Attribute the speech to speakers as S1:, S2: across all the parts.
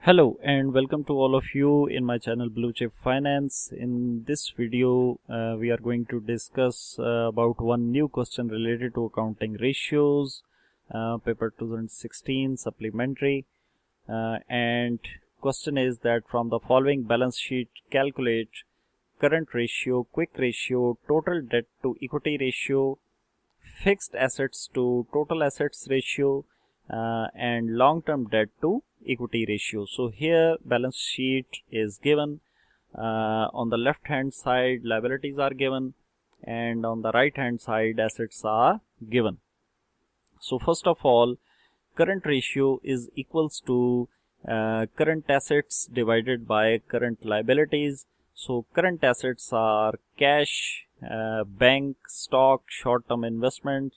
S1: Hello and welcome to all of you in my channel Blue Chip Finance. In this video we are going to discuss about one new question related to accounting ratios, paper 2016 supplementary, and question is that from the following balance sheet calculate current ratio, quick ratio, total debt to equity ratio, fixed assets to total assets ratio, and long-term debt to equity ratio. So here balance sheet is given. On the left hand side liabilities are given, and on the right hand side assets are given. So first of all, current ratio is equals to current assets divided by current liabilities. So current assets are cash, bank, stock, short-term investment,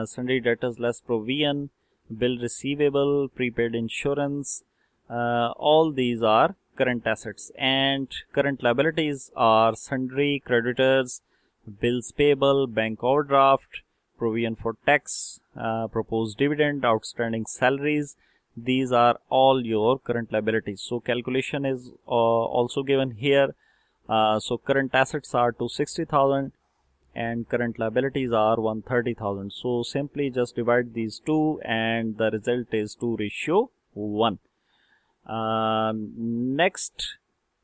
S1: sundry debtors less provision, bill receivable, prepaid insurance, all these are current assets. And current liabilities are sundry, creditors, bills payable, bank overdraft, provision for tax, proposed dividend, outstanding salaries. These are all your current liabilities. So calculation is also given here. So current assets are 260,000 and current liabilities are 130,000. So simply just divide these two and the result is 2:1. Next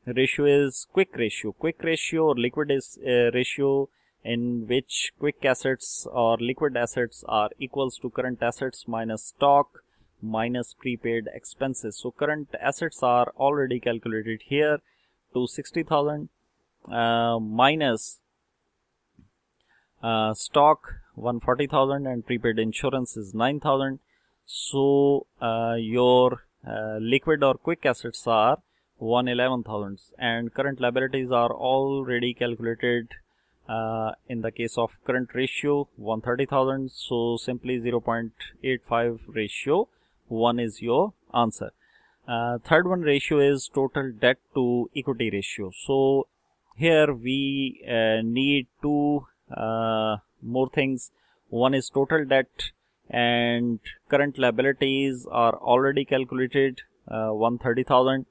S1: ratio is quick ratio. Quick ratio or liquid is ratio in which quick assets or liquid assets are equals to current assets minus stock minus prepaid expenses. So current assets are already calculated here, 260,000 minus stock 140,000 and prepaid insurance is 9,000. So your liquid or quick assets are 111,000 and current liabilities are already calculated in the case of current ratio 130,000. So simply 0.85:1 is your answer. Third one ratio is total debt to equity ratio. So here we need two more things. One is total debt and current liabilities are already calculated 130,000,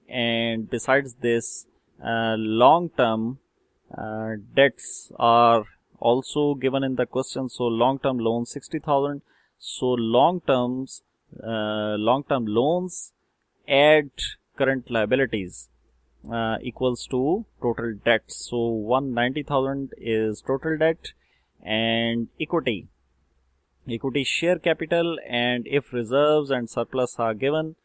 S1: and besides this long-term debts are also given in the question. So long-term loans 60,000. So long-term loans add current liabilities equals to total debt. So 190,000 is total debt, and equity share capital, and if reserves and surplus are given,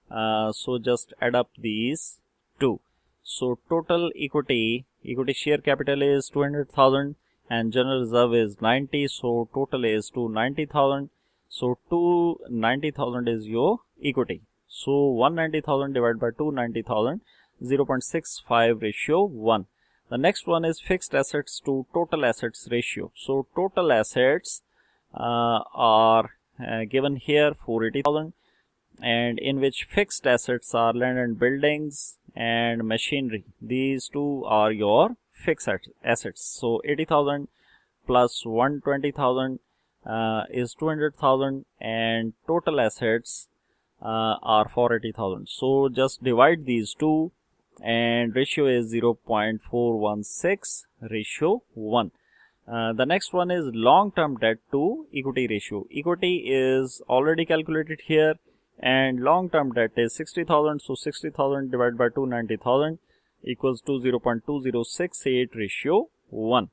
S1: so just add up these two. So total equity share capital is 200,000 and general reserve is 90, so total is 290,000. So 290,000 is your equity. So 190,000 divided by 290,000, 0.65:1. The next one is fixed assets to total assets ratio. So total assets are given here 480,000, and in which fixed assets are land and buildings and machinery. These two are your fixed assets. So 80,000 plus 120,000 is 200,000, and total assets are 480,000. So just divide these two and ratio is 0.416:1. The next one is long-term debt to equity ratio. Equity is already calculated here and long-term debt is 60,000. So 60,000 divided by 290,000 equals to 0.2068:1.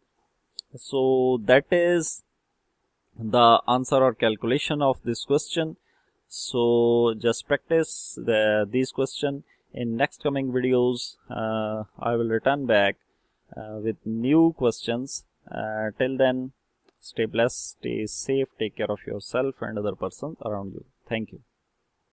S1: So that is the answer or calculation of this question. So just practice these questions. In next coming videos I will return back with new questions. Till then, stay blessed, stay safe, take care of yourself and other persons around you. Thank you.